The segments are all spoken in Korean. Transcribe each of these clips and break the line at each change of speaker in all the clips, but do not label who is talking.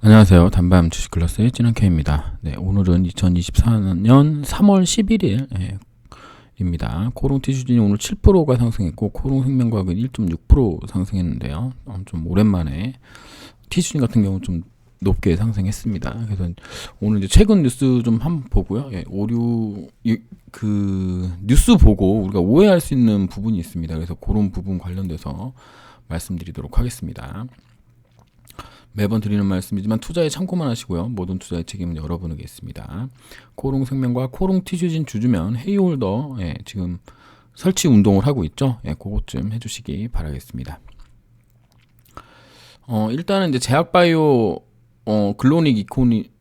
안녕하세요. 단밤 주식클래스의 진한케입니다. 네, 오늘은 2024년 3월 11일입니다. 코롱 티슈진이 오늘 7%가 상승했고 코롱 생명과학은 1.6% 상승했는데요. 좀 오랜만에 티슈진 같은 경우 좀 높게 상승했습니다. 그래서 오늘 이제 최근 뉴스 좀 한번 보고요. 뉴스 보고 우리가 오해할 수 있는 부분이 있습니다. 그래서 그런 부분 관련돼서 말씀드리도록 하겠습니다. 매번 드리는 말씀이지만 투자에 참고만 하시고요. 모든 투자의 책임은 여러분에게 있습니다. 코롱생명과 코롱티슈진 주주면 헤이홀더 지금 설치 운동을 하고 있죠. 그것 좀 해주시기 바라겠습니다. 일단은 이제 제약바이오 글로닉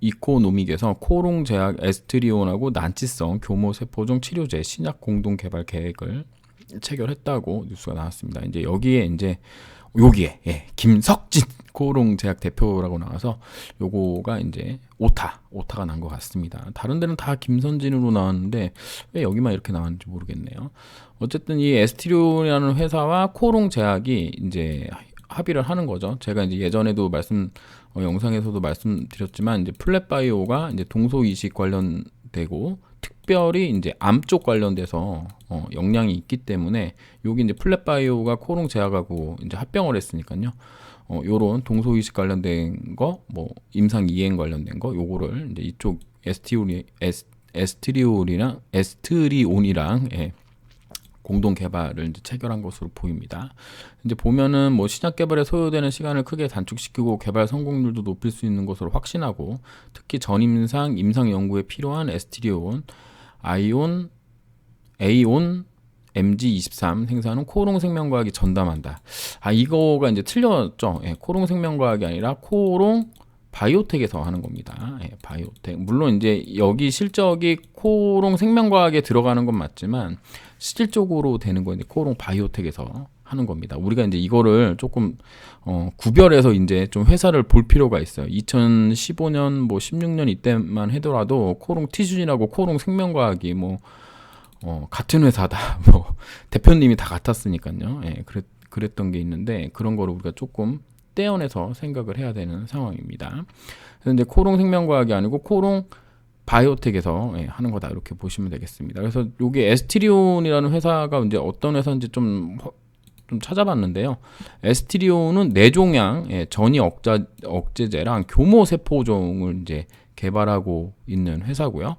이코노믹에서 코롱제약 에스트리온하고 난치성 교모세포종 치료제 신약 공동 개발 계획을 체결했다고 뉴스가 나왔습니다. 이제 여기에 김석진 코롱제약 대표라고 나와서 요거가 이제 오타가 난 것 같습니다. 다른 데는 다 김선진으로 나왔는데 왜 여기만 이렇게 나왔는지 모르겠네요. 어쨌든 이 에스티리온이라는 회사와 코롱제약이 이제 합의를 하는 거죠. 제가 이제 예전에도 영상에서도 말씀드렸지만 이제 플랫바이오가 이제 동소이식 관련되고 특별히 이제 암 쪽 관련돼서 역량이 있기 때문에 여기 이제 플랫바이오가 코롱 제약하고 이제 합병을 했으니까요. 요런 동소이식 관련된 거, 뭐 임상 이행 관련된 거, 요거를 이제 이쪽 에스트리온이랑 공동 개발을 이제 체결한 것으로 보입니다. 이제 보면은 뭐 신약 개발에 소요되는 시간을 크게 단축시키고 개발 성공률도 높일 수 있는 것으로 확신하고 특히 전임상 임상 연구에 필요한 에스티리온, 아이온, 에이온, MG23 생산은 코롱 생명과학이 전담한다. 이거가 이제 틀렸죠. 코롱 생명과학이 아니라 코롱 바이오텍에서 하는 겁니다. 바이오텍. 물론 이제 여기 실적이 코롱 생명과학에 들어가는 건 맞지만 실질적으로 되는 건 이제 코롱 바이오텍에서 하는 겁니다. 우리가 이제 이거를 조금 구별해서 이제 좀 회사를 볼 필요가 있어요. 2015년 뭐 16년 이때만 하더라도 코롱 티슈진하고 코롱 생명과학이 같은 회사다. 대표님이 다 같았으니까요. 그랬던 게 있는데 그런 거를 우리가 조금 떼어내서 생각을 해야 되는 상황입니다. 그래서 이제 코롱 생명과학이 아니고 코롱 바이오텍에서 하는 거다 이렇게 보시면 되겠습니다. 그래서 여기 에스티리온이라는 회사가 이제 어떤 회사인지 좀 찾아봤는데요. 에스티리온은 뇌종양 전이 억제제랑 교모세포종을 이제 개발하고 있는 회사고요.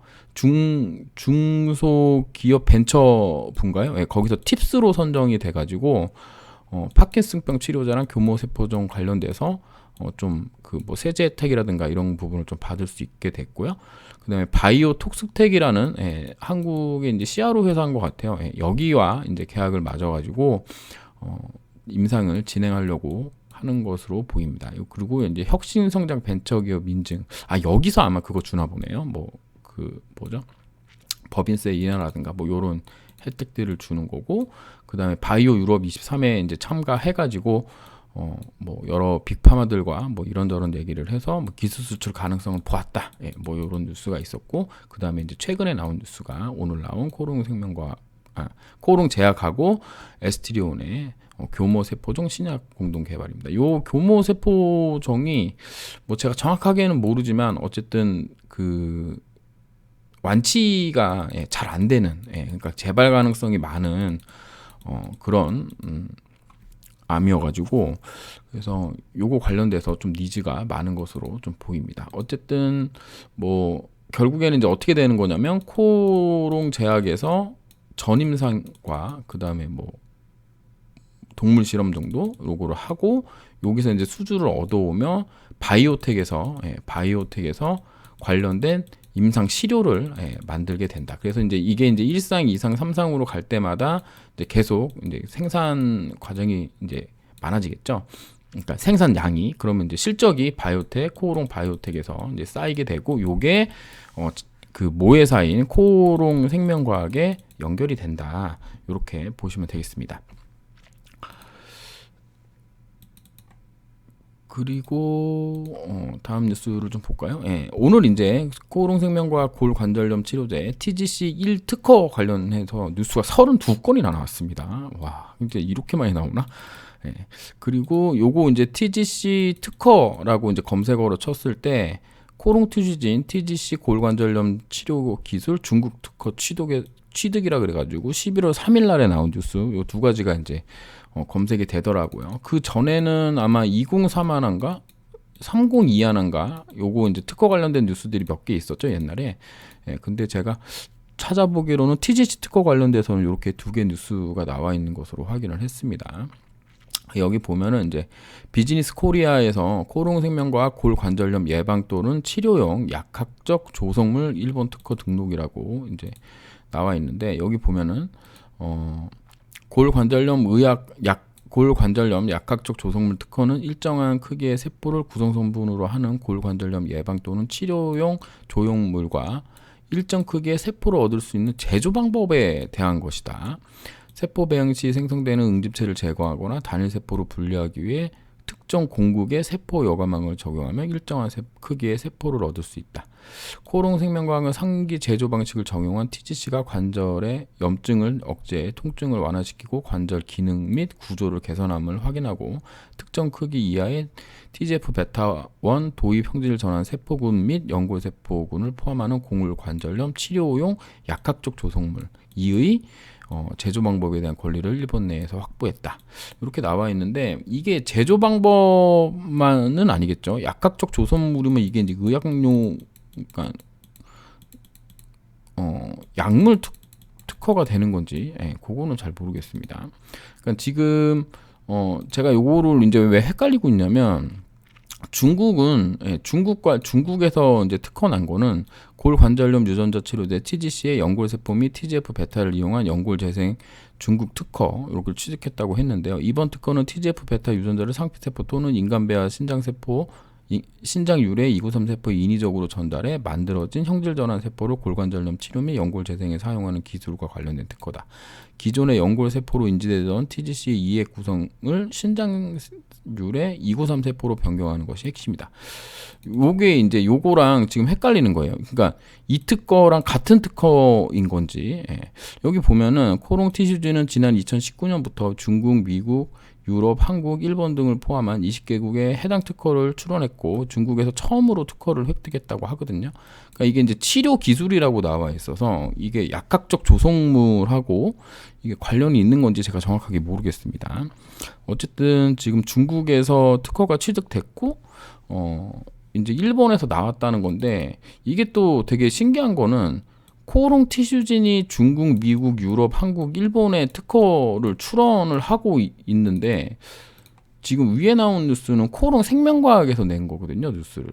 중소기업 벤처부인가요? 거기서 팁스로 선정이 돼가지고 파킨슨병 치료자랑 교모세포종 관련돼서 세제 혜택이라든가 이런 부분을 좀 받을 수 있게 됐고요. 그다음에 바이오톡스텍이라는 한국의 이제 CRO 회사인 것 같아요. 여기와 이제 계약을 맞아가지고 임상을 진행하려고 하는 것으로 보입니다. 그리고 이제 혁신성장 벤처기업 인증. 여기서 아마 그거 주나 보네요. 법인세 인하라든가 요런 혜택들을 주는 거고, 그 다음에 바이오 유럽 23에 이제 참가해가지고, 여러 빅파마들과 이런저런 얘기를 해서 기술 수출 가능성을 보았다. 요런 뉴스가 있었고, 그 다음에 이제 최근에 나온 뉴스가 오늘 나온 코롱 제약하고 에스티리온의 교모세포종 신약 공동 개발입니다. 요 교모세포종이 제가 정확하게는 모르지만 어쨌든 완치가 잘 안 되는, 그러니까 재발 가능성이 많은 그런 암이어가지고 그래서 요거 관련돼서 좀 니즈가 많은 것으로 좀 보입니다. 어쨌든 결국에는 이제 어떻게 되는 거냐면 코롱 제약에서 전임상과 그 다음에 동물 실험 정도 요거를 하고 여기서 이제 수주를 얻어오며 바이오텍에서 관련된 임상 시료를 만들게 된다. 그래서 이제 이게 이제 1상, 2상, 3상으로 갈 때마다 이제 계속 이제 생산 과정이 이제 많아지겠죠. 그러니까 생산량이 그러면 이제 실적이 코롱 바이오텍에서 이제 쌓이게 되고 요게 그 모회사인 코롱 생명과학에 연결이 된다. 이렇게 보시면 되겠습니다. 그리고 다음 뉴스를 좀 볼까요? 오늘 이제 코롱 생명과학 골관절염 치료제 TGC1 특허 관련해서 뉴스가 32건이나 나왔습니다. 와, 이제 이렇게 많이 나오나? 예. 그리고 요거 이제 TGC 특허라고 이제 검색어로 쳤을 때 코롱 티슈진 TGC 골관절염 치료 기술 중국 특허 취득이라 그래가지고 11월 3일 날에 나온 뉴스 요 두 가지가 이제 검색이 되더라고요. 그 전에는 아마 2031인가 302하나인가 요거 이제 특허 관련된 뉴스들이 몇 개 있었죠 옛날에. 예, 근데 제가 찾아보기로는 TGC 특허 관련돼서는 이렇게 두 개 뉴스가 나와 있는 것으로 확인을 했습니다. 여기 보면은 이제 비즈니스 코리아에서 코롱 생명과학 골관절염 예방 또는 치료용 약학적 조성물 일본 특허 등록이라고 이제 나와 있는데 여기 보면은 골관절염 약학적 조성물 특허는 일정한 크기의 세포를 구성 성분으로 하는 골관절염 예방 또는 치료용 조형물과 일정 크기의 세포를 얻을 수 있는 제조 방법에 대한 것이다. 세포 배양 시 생성되는 응집체를 제거하거나 단일 세포로 분리하기 위해 특정 공국의 세포 여과망을 적용하면 일정한 크기의 세포를 얻을 수 있다. 코롱 생명과학은 상기 제조 방식을 적용한 TGC가 관절의 염증을 억제해 통증을 완화시키고 관절 기능 및 구조를 개선함을 확인하고 특정 크기 이하의 TGF-베타1 도입 형질을 전환한 세포군 및 연골세포군을 포함하는 공골관절염 치료용 약학적 조성물 이의 제조 방법에 대한 권리를 일본 내에서 확보했다. 이렇게 나와 있는데 이게 제조 방법만은 아니겠죠. 약학적 조성물이면 이게 이제 의약용, 그러니까 약물 특허가 되는 건지, 그거는 잘 모르겠습니다. 그러니까 지금 제가 요거를 이제 왜 헷갈리고 있냐면. 중국에서 이제 특허 난 거는 골관절염 유전자 치료제 TGC의 연골세포 및 TGF-베타를 이용한 연골 재생 중국 특허 이렇게 취득했다고 했는데요. 이번 특허는 TGF-베타 유전자를 상피세포 또는 인간배아 신장유래 293 세포에 인위적으로 전달해 만들어진 형질 전환 세포를 골관절염 치료 및 연골 재생에 사용하는 기술과 관련된 특허다. 기존의 연골 세포로 인지되던 TGC의 이액 구성을 신장유래 293 세포로 변경하는 것이 핵심이다. 요게 이제 요거랑 지금 헷갈리는 거예요. 그러니까 이 특허랑 같은 특허인 건지. 여기 보면은 코롱 티슈진은 지난 2019년부터 중국, 미국, 유럽, 한국, 일본 등을 포함한 20개국에 해당 특허를 출원했고 중국에서 처음으로 특허를 획득했다고 하거든요. 그러니까 이게 이제 치료 기술이라고 나와 있어서 이게 약학적 조성물하고 이게 관련이 있는 건지 제가 정확하게 모르겠습니다. 어쨌든 지금 중국에서 특허가 취득됐고 이제 일본에서 나왔다는 건데 이게 또 되게 신기한 거는 코롱 티슈진이 중국, 미국, 유럽, 한국, 일본의 특허를 출원을 하고 있는데 지금 위에 나온 뉴스는 코롱 생명과학에서 낸 거거든요, 뉴스를.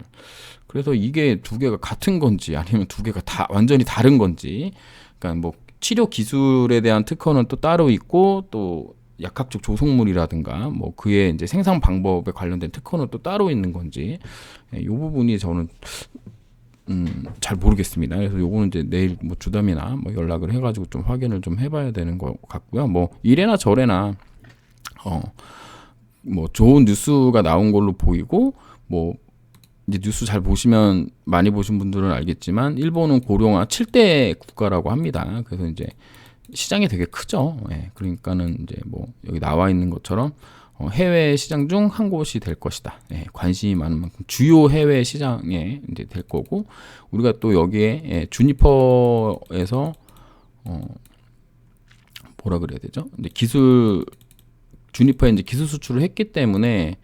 그래서 이게 두 개가 같은 건지 아니면 두 개가 다 완전히 다른 건지. 그러니까 뭐 치료 기술에 대한 특허는 또 따로 있고 또 약학적 조성물이라든가 뭐 그의 이제 생산 방법에 관련된 특허는 또 따로 있는 건지 이 부분이 저는 잘 모르겠습니다. 그래서 요거는 이제 내일 뭐 주담이나 뭐 연락을 해가지고 좀 확인을 좀 해봐야 되는 것 같고요. 뭐 이래나 저래나 뭐 좋은 뉴스가 나온 걸로 보이고 뭐 이제 뉴스 잘 보시면 많이 보신 분들은 알겠지만 일본은 고령화 7대 국가라고 합니다. 그래서 이제 시장이 되게 크죠. 그러니까는 이제 뭐 여기 나와 있는 것처럼 해외 시장 중 한 곳이 될 것이다. 관심이 많은 만큼 주요 해외 시장에 이제 될 거고 우리가 또 여기에 주니퍼에서 뭐라 그래야 되죠? 이제 주니퍼에 이제 기술 수출을 했기 때문에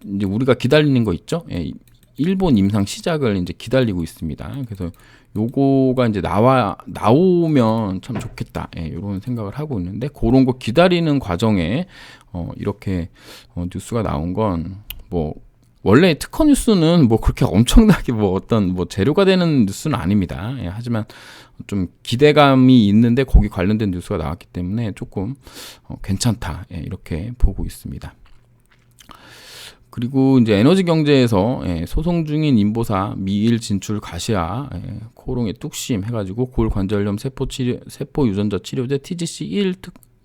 이제 우리가 기다리는 거 있죠? 일본 임상 시작을 이제 기다리고 있습니다. 그래서 요거가 이제 나오면 참 좋겠다. 이런 생각을 하고 있는데 그런 거 기다리는 과정에 이렇게 뉴스가 나온 건 뭐 원래 특허 뉴스는 뭐 그렇게 엄청나게 뭐 어떤 뭐 재료가 되는 뉴스는 아닙니다. 하지만 좀 기대감이 있는데 거기 관련된 뉴스가 나왔기 때문에 조금 괜찮다. 이렇게 보고 있습니다. 그리고 이제 에너지 경제에서 소송 중인 인보사 미일 진출 가시아 코롱의 뚝심 해가지고 골관절염 세포 유전자 치료제 TGC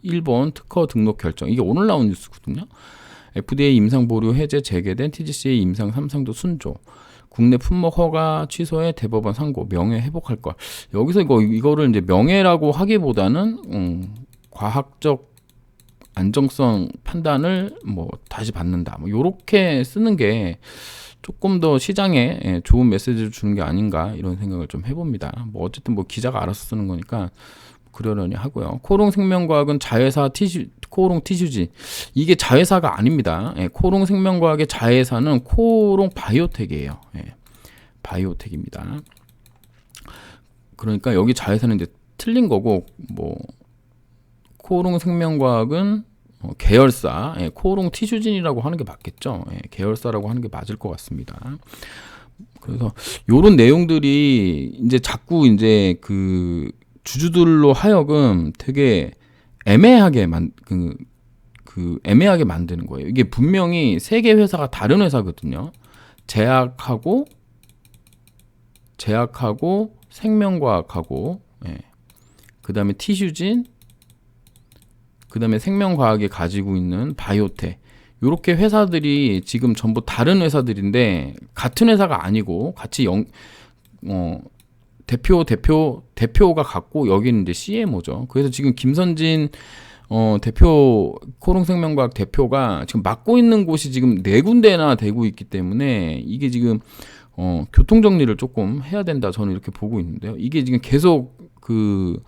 1번 특허 등록 결정. 이게 오늘 나온 뉴스거든요. FDA 임상 보류 해제 재개된 TGC의 임상 3상도 순조. 국내 품목 허가 취소에 대법원 상고. 명예 회복할 걸. 여기서 이거를 이제 명예라고 하기보다는 과학적 안정성 판단을 뭐 다시 받는다. 뭐 요렇게 쓰는 게 조금 더 시장에 좋은 메시지를 주는 게 아닌가 이런 생각을 좀 해봅니다. 뭐 어쨌든 뭐 기자가 알아서 쓰는 거니까 그러려니 하고요. 코오롱 생명과학은 자회사 코오롱 티슈지 이게 자회사가 아닙니다. 코오롱 생명과학의 자회사는 코오롱 바이오텍이에요. 바이오텍입니다. 그러니까 여기 자회사는 이제 틀린 거고 뭐 코오롱 생명과학은 계열사 코오롱 티슈진이라고 하는 게 맞겠죠. 계열사라고 하는 게 맞을 것 같습니다. 그래서 요런 내용들이 이제 자꾸 이제 그 주주들로 하여금 되게 애매하게 애매하게 만드는 거예요. 이게 분명히 세 개 회사가 다른 회사거든요. 제약하고 생명과학하고 그 다음에 티슈진 그 다음에 생명과학이 가지고 있는 바이오텍 요렇게 회사들이 지금 전부 다른 회사들인데 같은 회사가 아니고 같이 대표가 갖고 여기는 이제 CMO죠. 그래서 지금 김선진 코오롱생명과학 대표가 지금 맡고 있는 곳이 지금 4군데나 되고 있기 때문에 이게 지금 교통 정리를 조금 해야 된다 저는 이렇게 보고 있는데요. 이게 지금 계속 그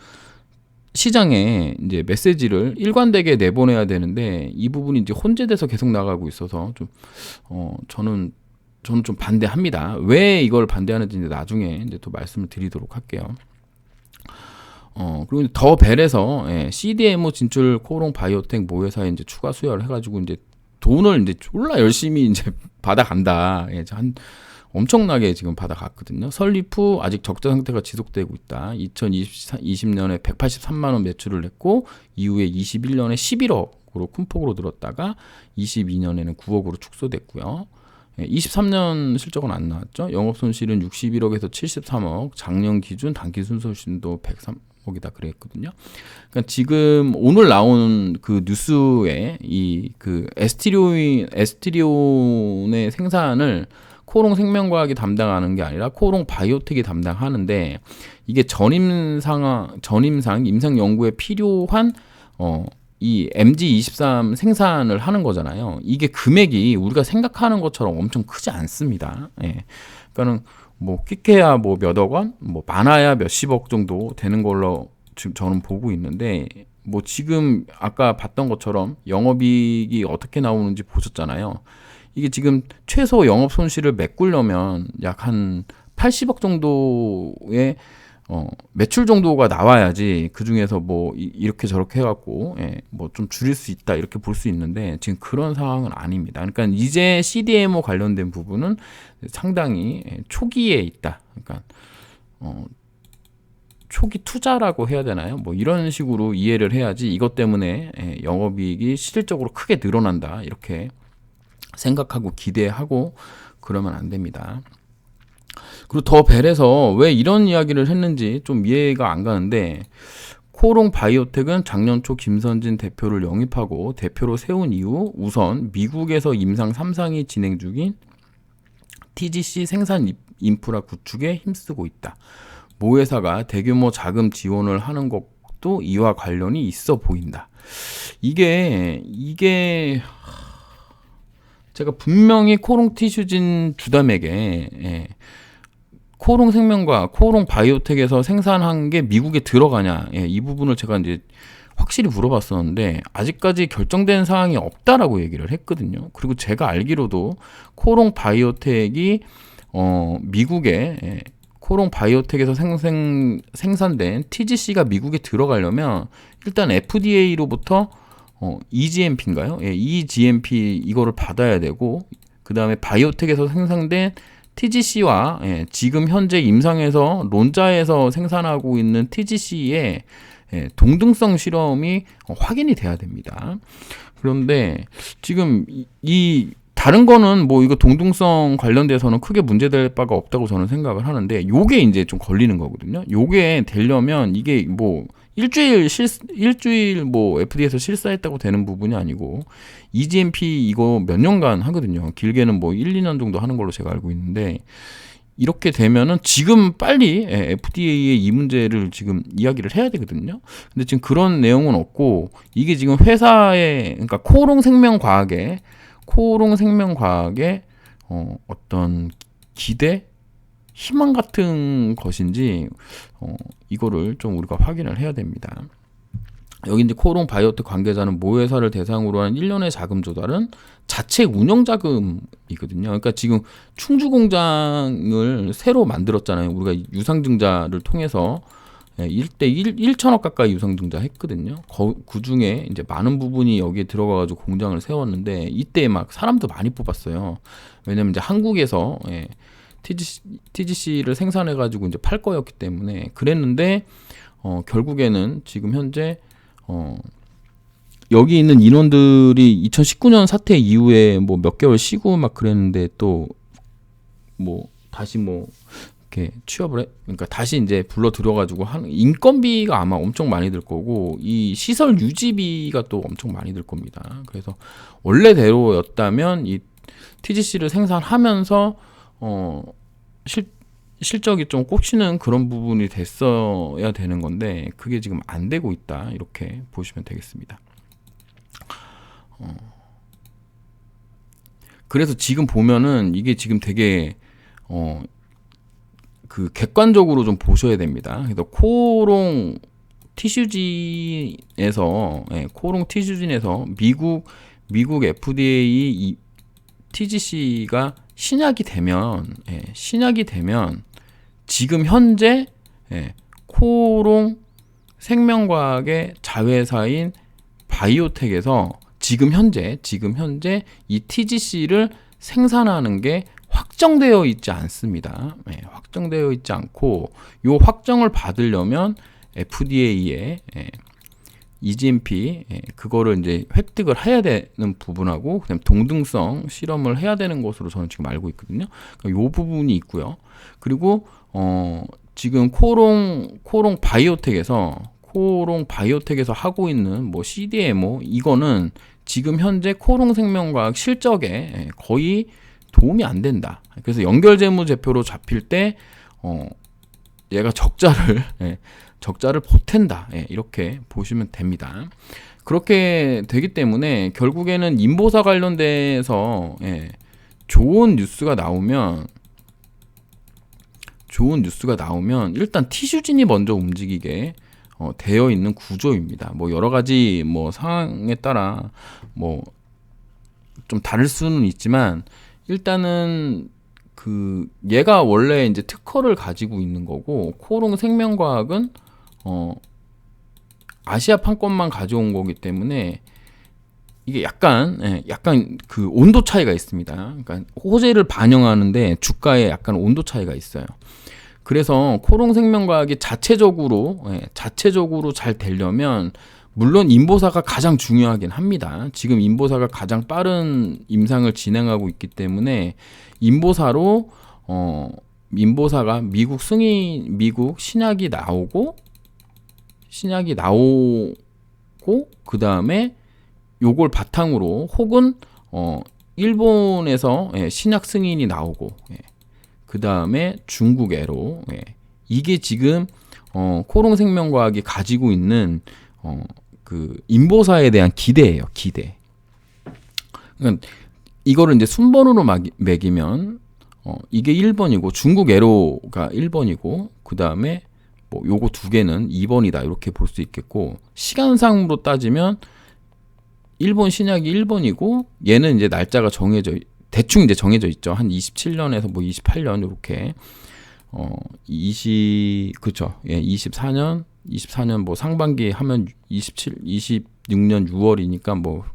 시장에 이제 메시지를 일관되게 내보내야 되는데 이 부분이 이제 혼재돼서 계속 나가고 있어서 좀 저는 좀 반대합니다. 왜 이걸 반대하는지 이제 나중에 이제 또 말씀을 드리도록 할게요. 그리고 더 벨에서 CDMO 진출 코오롱 바이오텍 모회사에 이제 추가 수혈을 해가지고 이제 돈을 이제 졸라 열심히 이제 받아간다. 한 엄청나게 지금 받아갔거든요. 설립 후 아직 적자 상태가 지속되고 있다. 2020년에 183만 원 매출을 냈고 이후에 21년에 11억으로 큰 폭으로 늘었다가 22년에는 9억으로 축소됐고요. 23년 실적은 안 나왔죠. 영업 손실은 61억에서 73억, 작년 기준 단기 순손실도 103억이다 그랬거든요. 그러니까 지금 오늘 나온 그 뉴스에 이 그 에스티리온의 생산을 코오롱 생명과학이 담당하는 게 아니라 코오롱 바이오텍이 담당하는데 이게 전임상 임상 연구에 필요한 이 MG23 생산을 하는 거잖아요. 이게 금액이 우리가 생각하는 것처럼 엄청 크지 않습니다. 그러니까는 뭐 끼케야 뭐 몇억 원, 뭐 많아야 몇십억 정도 되는 걸로 지금 저는 보고 있는데 뭐 지금 아까 봤던 것처럼 영업이익이 어떻게 나오는지 보셨잖아요. 이게 지금 최소 영업 손실을 메꾸려면 약 한 80억 정도의 매출 정도가 나와야지 그 중에서 뭐 이렇게 저렇게 해갖고 뭐 좀 줄일 수 있다 이렇게 볼 수 있는데 지금 그런 상황은 아닙니다. 그러니까 이제 CDMO 관련된 부분은 상당히 초기에 있다. 그러니까 초기 투자라고 해야 되나요? 뭐 이런 식으로 이해를 해야지 이것 때문에 영업이익이 실질적으로 크게 늘어난다 이렇게 생각하고 기대하고 그러면 안 됩니다. 그리고 더 벨에서 왜 이런 이야기를 했는지 좀 이해가 안 가는데 코오롱 바이오텍은 작년 초 김선진 대표를 영입하고 대표로 세운 이후 우선 미국에서 임상 3상이 진행 중인 TGC 생산 인프라 구축에 힘쓰고 있다. 모 회사가 대규모 자금 지원을 하는 것도 이와 관련이 있어 보인다. 이게 제가 분명히 코오롱 티슈진 주담에게 코오롱 생명과 코오롱 바이오텍에서 생산한 게 미국에 들어가냐 이 부분을 제가 이제 확실히 물어봤었는데 아직까지 결정된 사항이 없다라고 얘기를 했거든요. 그리고 제가 알기로도 코오롱 바이오텍이 미국에 코오롱 바이오텍에서 생산된 TGC가 미국에 들어가려면 일단 FDA로부터 EGMP인가요? EGMP 이거를 받아야 되고 그 다음에 바이오텍에서 생산된 TGC와 지금 현재 임상에서 론자에서 생산하고 있는 TGC의 동등성 실험이 확인이 돼야 됩니다. 그런데 지금 이 다른 거는 뭐 이거 동등성 관련돼서는 크게 문제될 바가 없다고 저는 생각을 하는데 요게 이제 좀 걸리는 거거든요. 요게 되려면 이게 뭐 일주일 뭐 FDA에서 실사했다고 되는 부분이 아니고 EGMP 이거 몇 년간 하거든요. 길게는 뭐 1, 2년 정도 하는 걸로 제가 알고 있는데 이렇게 되면은 지금 빨리 FDA에 이 문제를 지금 이야기를 해야 되거든요. 근데 지금 그런 내용은 없고 이게 지금 회사의 그러니까 코오롱 생명과학의 어떤 기대, 희망 같은 것인지 이거를 좀 우리가 확인을 해야 됩니다. 여기 이제 코오롱 바이오텍 관계자는 모 회사를 대상으로 한 1년의 자금 조달은 자체 운영 자금이거든요. 그러니까 지금 충주 공장을 새로 만들었잖아요. 우리가 유상증자를 통해서 1대 1천억 가까이 유상증자 했거든요. 그 중에 이제 많은 부분이 여기에 들어가가지고 공장을 세웠는데 이때 막 사람도 많이 뽑았어요. 왜냐면 이제 한국에서 TGC를 생산해가지고 이제 팔 거였기 때문에 그랬는데 결국에는 지금 현재 여기 있는 인원들이 2019년 사태 이후에 뭐 몇 개월 쉬고 막 그랬는데 또 뭐 다시 뭐 이렇게 취업을 그러니까 다시 이제 불러 들여가지고 인건비가 아마 엄청 많이 들 거고 이 시설 유지비가 또 엄청 많이 들 겁니다. 그래서 원래대로였다면 이 TGC를 생산하면서 실적이 좀 꼽히는 그런 부분이 됐어야 되는 건데 그게 지금 안 되고 있다 이렇게 보시면 되겠습니다. 그래서 지금 보면은 이게 지금 되게 그 객관적으로 좀 보셔야 됩니다. 그래서 코오롱 티슈진에서 미국 FDA TGC가 신약이 되면 지금 현재 코오롱 생명과학의 자회사인 바이오텍에서 지금 현재 이 TGC를 생산하는 게 확정되어 있지 않습니다. 확정되어 있지 않고 요 확정을 받으려면 FDA에 EGMP 그거를 이제 획득을 해야 되는 부분하고 그다음 동등성 실험을 해야 되는 것으로 저는 지금 알고 있거든요. 그러니까 요 부분이 있고요. 그리고 지금 코오롱 바이오텍에서 하고 있는 뭐 CDMO 이거는 지금 현재 코오롱 생명과학 실적에 거의 도움이 안 된다. 그래서 연결재무제표로 잡힐 때 얘가 적자를 보탠다. 이렇게 보시면 됩니다. 그렇게 되기 때문에 결국에는 인보사 관련돼서 좋은 뉴스가 나오면 일단 티슈진이 먼저 움직이게 되어 있는 구조입니다. 뭐 여러 가지 뭐 상황에 따라 뭐 좀 다를 수는 있지만 일단은 그 얘가 원래 이제 특허를 가지고 있는 거고 코오롱 생명과학은 아시아 판권만 가져온 거기 때문에 이게 약간 그 온도 차이가 있습니다. 그러니까 호재를 반영하는데 주가에 약간 온도 차이가 있어요. 그래서 코오롱 생명과학이 자체적으로 잘 되려면 물론 인보사가 가장 중요하긴 합니다. 지금 인보사가 가장 빠른 임상을 진행하고 있기 때문에 인보사가 미국 신약이 나오고 그 다음에 요걸 바탕으로 혹은 일본에서 신약 승인이 나오고 그 다음에 중국에로 이게 지금 코오롱 생명과학이 가지고 있는 그 인보사에 대한 기대예요. 기대. 그러니까 이거를 이제 순번으로 매기면 이게 1번이고 중국 에로가 1번이고 그 다음에 뭐 요거 두 개는 2번이다 이렇게 볼 수 있겠고 시간상으로 따지면 일본 신약이 1번이고 얘는 이제 날짜가 대충 이제 정해져 있죠. 한 27년에서 뭐 28년 이렇게 24년 뭐 상반기 하면 26년 6월이니까 뭐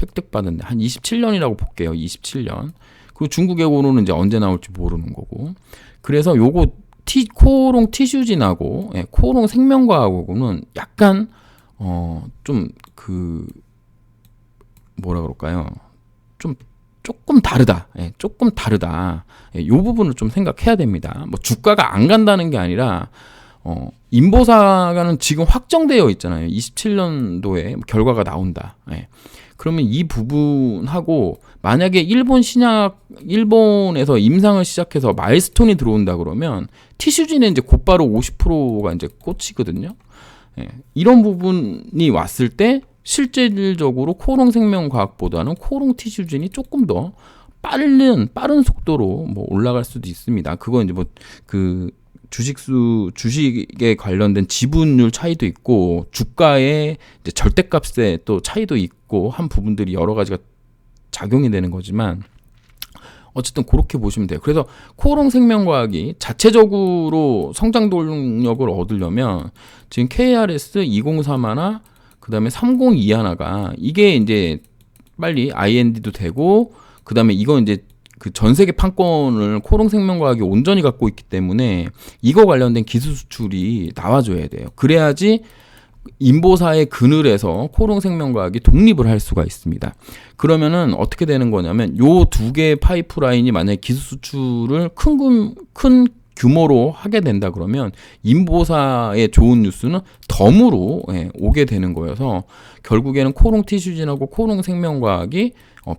획득받은 한 27년이라고 볼게요. 27년. 그리고 중국의 고로는 이제 언제 나올지 모르는 거고. 그래서 요거 코오롱 티슈진하고 코오롱 생명과학하고는 약간 좀 그 뭐라 그럴까요? 좀 조금 다르다. 조금 다르다. 요 부분을 좀 생각해야 됩니다. 뭐 주가가 안 간다는 게 아니라 인보사가는 지금 확정되어 있잖아요. 27년도에 결과가 나온다. 그러면 이 부분하고 만약에 일본에서 임상을 시작해서 마일스톤이 들어온다 그러면 티슈진은 이제 곧바로 50%가 이제 꽂히거든요. 예, 이런 부분이 왔을 때 실질적으로 코오롱 생명과학보다는 코오롱 티슈진이 조금 더 빠른 속도로 뭐 올라갈 수도 있습니다. 그건 이제 뭐 그 주식에 관련된 지분율 차이도 있고 주가의 이제 절대값에 또 차이도 있고 한 부분들이 여러 가지가 작용이 되는 거지만 어쨌든 그렇게 보시면 돼요. 그래서 코오롱 생명과학이 자체적으로 성장 동력을 얻으려면 지금 KRS 2031, 그다음에 302하나가 이게 이제 빨리 IND도 되고 그다음에 이건 이제 그 전 세계 판권을 코오롱 생명과학이 온전히 갖고 있기 때문에 이거 관련된 기술 수출이 나와줘야 돼요. 그래야지 인보사의 그늘에서 코오롱 생명과학이 독립을 할 수가 있습니다. 그러면은 어떻게 되는 거냐면 요 두 개의 파이프라인이 만약에 기술 수출을 큰 규모로 하게 된다 그러면 인보사의 좋은 뉴스는 덤으로 오게 되는 거여서 결국에는 코오롱 티슈진하고 코오롱 생명과학이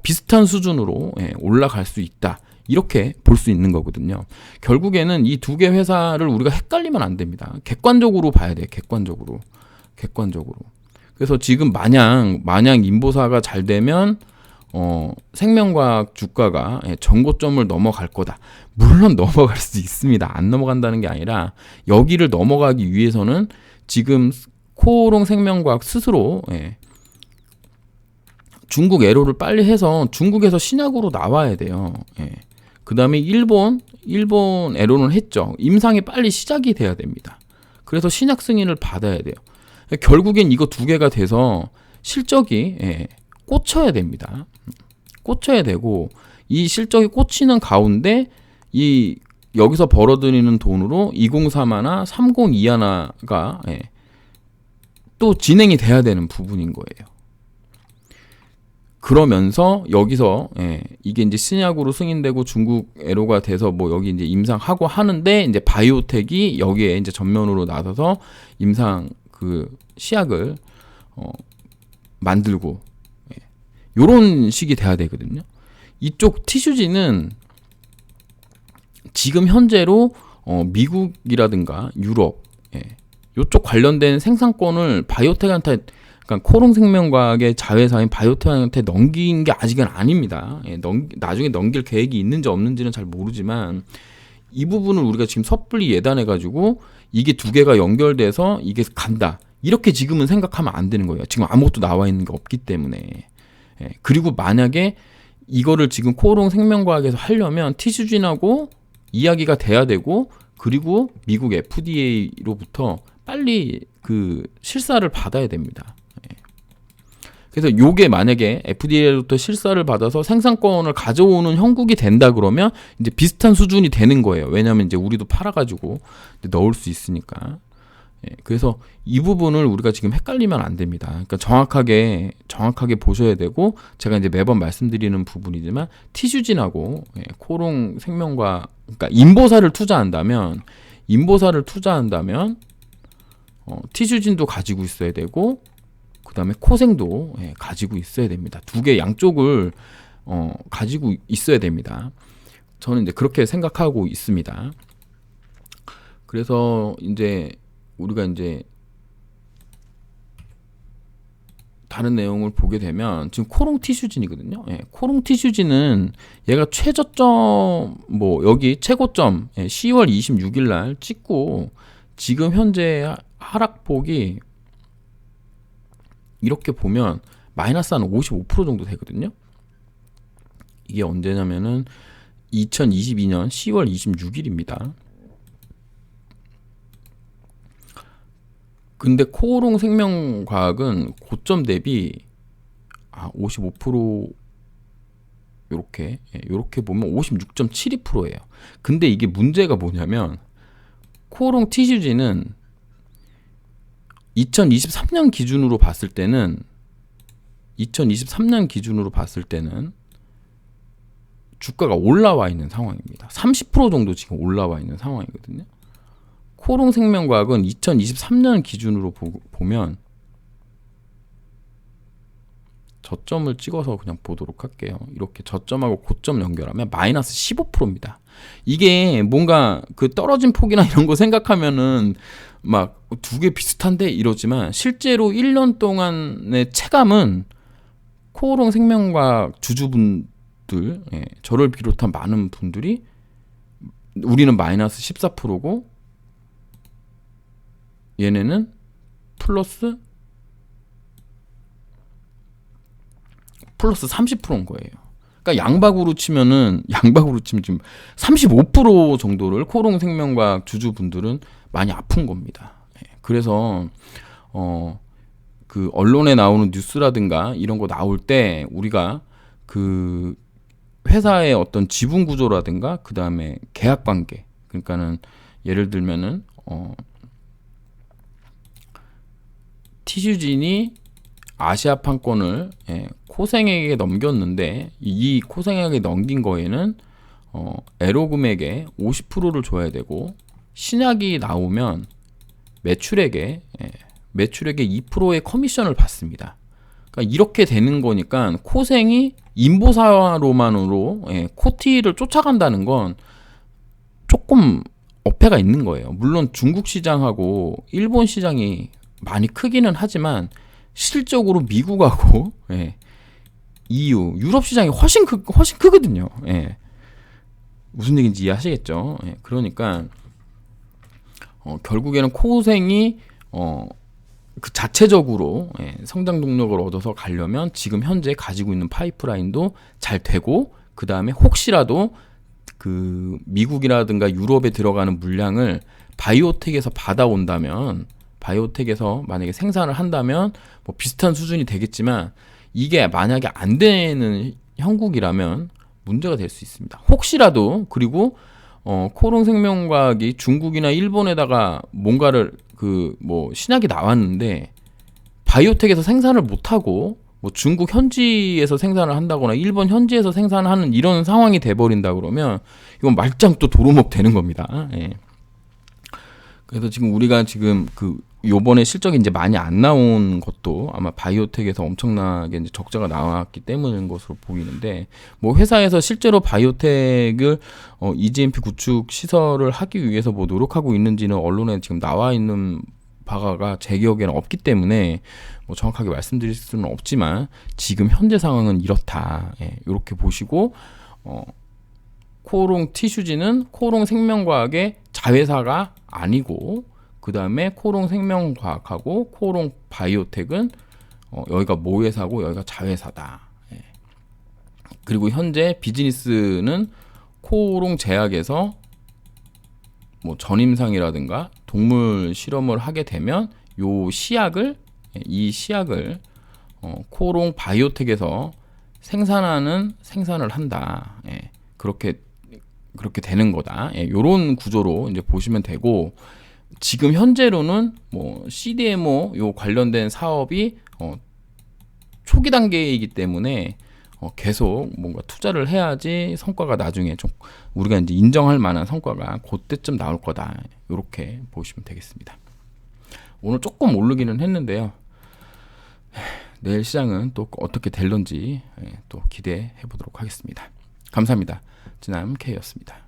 비슷한 수준으로 올라갈 수 있다. 이렇게 볼 수 있는 거거든요. 결국에는 이 두 개 회사를 우리가 헷갈리면 안 됩니다. 객관적으로 봐야 돼요. 객관적으로. 그래서 지금 마냥 인보사가 잘 되면 생명과학 주가가 전고점을 넘어갈 거다. 물론 넘어갈 수 있습니다. 안 넘어간다는 게 아니라 여기를 넘어가기 위해서는 지금 코오롱 생명과학 스스로 중국 애로를 빨리 해서 중국에서 신약으로 나와야 돼요. 그 다음에 일본 애로는 했죠. 임상이 빨리 시작이 돼야 됩니다. 그래서 신약 승인을 받아야 돼요. 결국엔 이거 두 개가 돼서 실적이 꽂혀야 됩니다. 꽂혀야 되고 이 실적이 꽂히는 가운데 이 여기서 벌어들이는 돈으로 2031, 302하나가 또 진행이 돼야 되는 부분인 거예요. 그러면서 여기서 이게 이제 신약으로 승인되고 중국 애로가 돼서 뭐 여기 이제 임상하고 하는데 이제 바이오텍이 여기에 이제 전면으로 나서서 임상 그 시약을 만들고 요런 식이 돼야 되거든요. 이쪽 티슈진은 지금 현재로 미국이라든가 유럽 요쪽 관련된 생산권을 바이오텍한테 그러니까 코오롱 생명과학의 자회사인 바이오텍한테 넘긴 게 아직은 아닙니다. 나중에 넘길 계획이 있는지 없는지는 잘 모르지만 이 부분을 우리가 지금 섣불리 예단해가지고 이게 두 개가 연결돼서 이게 간다. 이렇게 지금은 생각하면 안 되는 거예요. 지금 아무것도 나와 있는 게 없기 때문에. 그리고 만약에 이거를 지금 코오롱 생명과학에서 하려면 티슈진하고 이야기가 돼야 되고 그리고 미국 FDA로부터 빨리 그 실사를 받아야 됩니다. 그래서 요게 만약에 FDA로부터 실사를 받아서 생산권을 가져오는 형국이 된다 그러면 이제 비슷한 수준이 되는 거예요. 왜냐하면 이제 우리도 팔아가지고 넣을 수 있으니까. 그래서 이 부분을 우리가 지금 헷갈리면 안 됩니다. 그러니까 정확하게 보셔야 되고 제가 이제 매번 말씀드리는 부분이지만 티슈진하고 코오롱 생명과 그러니까 인보사를 투자한다면 티슈진도 가지고 있어야 되고 그다음에 코생도 가지고 있어야 됩니다. 두 개 양쪽을 가지고 있어야 됩니다. 저는 이제 그렇게 생각하고 있습니다. 그래서 이제 우리가 이제 다른 내용을 보게 되면 지금 코오롱 티슈진이거든요. 코오롱 티슈진은 얘가 최저점 뭐 여기 최고점 10월 26일 날 찍고 지금 현재 하락폭이 이렇게 보면 마이너스 한 55% 정도 되거든요. 이게 언제냐면은 2022년 10월 26일입니다. 근데 코오롱 생명과학은 고점 대비 55% 요렇게 보면 56.72%예요. 근데 이게 문제가 뭐냐면 코오롱 티슈진은 2023년 기준으로 봤을 때는 주가가 올라와 있는 상황입니다. 30% 정도 지금 올라와 있는 상황이거든요. 코오롱 생명과학은 2023년 기준으로 보면 저점을 찍어서 그냥 보도록 할게요. 이렇게 저점하고 고점 연결하면 마이너스 15%입니다. 이게 뭔가 그 떨어진 폭이나 이런 거 생각하면은 막 두 개 비슷한데 이러지만 실제로 1년 동안의 체감은 코오롱 생명과학 주주분들, 저를 비롯한 많은 분들이 우리는 마이너스 14%고 얘네는 플러스 30%인 거예요. 그러니까 양박으로 치면 지금 35% 정도를 코오롱 생명과학 주주분들은 많이 아픈 겁니다. 그래서 그 언론에 나오는 뉴스라든가 이런 거 나올 때 우리가 그 회사의 어떤 지분 구조라든가 그 다음에 계약 관계, 그러니까는 예를 들면은 티슈진이 아시아 판권을 코생에게 넘겼는데 이 코생에게 넘긴 거에는 에로금액의 50%를 줘야 되고 신약이 나오면 매출액의 2%의 커미션을 받습니다. 그러니까 이렇게 되는 거니까 코생이 인보사로만으로 코티를 쫓아간다는 건 조금 어폐가 있는 거예요. 물론 중국 시장하고 일본 시장이 많이 크기는 하지만 실질적으로 미국하고 EU, 유럽 시장이 훨씬 크거든요. 무슨 얘기인지 이해하시겠죠? 그러니까 결국에는 코생이 그 자체적으로 성장 동력을 얻어서 가려면 지금 현재 가지고 있는 파이프라인도 잘 되고 그 다음에 혹시라도 그 미국이라든가 유럽에 들어가는 물량을 바이오텍에서 받아온다면 바이오텍에서 만약에 생산을 한다면 뭐 비슷한 수준이 되겠지만 이게 만약에 안 되는 형국이라면 문제가 될 수 있습니다. 혹시라도 그리고 코오롱 생명과학이 중국이나 일본에다가 뭔가를 그 뭐 신약이 나왔는데 바이오텍에서 생산을 못하고 뭐 중국 현지에서 생산을 한다거나 일본 현지에서 생산을 하는 이런 상황이 돼버린다 그러면 이건 말짱 또 도루묵 되는 겁니다. 그래서 지금 우리가 지금 그 요번에 실적이 이제 많이 안 나온 것도 아마 바이오텍에서 엄청나게 이제 적자가 나왔기 때문인 것으로 보이는데 뭐 회사에서 실제로 바이오텍을 EGMP 구축 시설을 하기 위해서 뭐 노력하고 있는지는 언론에 지금 나와 있는 바가 제 기억에는 없기 때문에 뭐 정확하게 말씀드릴 수는 없지만 지금 현재 상황은 이렇다. 이렇게 보시고 코오롱 티슈지는 코오롱 생명과학의 자회사가 아니고 그 다음에 코오롱 생명과학하고 코오롱 바이오텍은 여기가 모회사고 여기가 자회사다. 그리고 현재 비즈니스는 코오롱 제약에서 뭐 전임상이라든가 동물 실험을 하게 되면 이 시약을 코오롱 바이오텍에서 생산을 한다. 그렇게 되는 거다. 요런 구조로 이제 보시면 되고 지금 현재로는 뭐 CDMO 요 관련된 사업이 초기 단계이기 때문에 계속 뭔가 투자를 해야지 성과가 나중에 좀 우리가 이제 인정할 만한 성과가 그때쯤 나올 거다. 이렇게 보시면 되겠습니다. 오늘 조금 오르기는 했는데요. 내일 시장은 또 어떻게 될런지 또 기대해 보도록 하겠습니다. 감사합니다. 지남 K였습니다.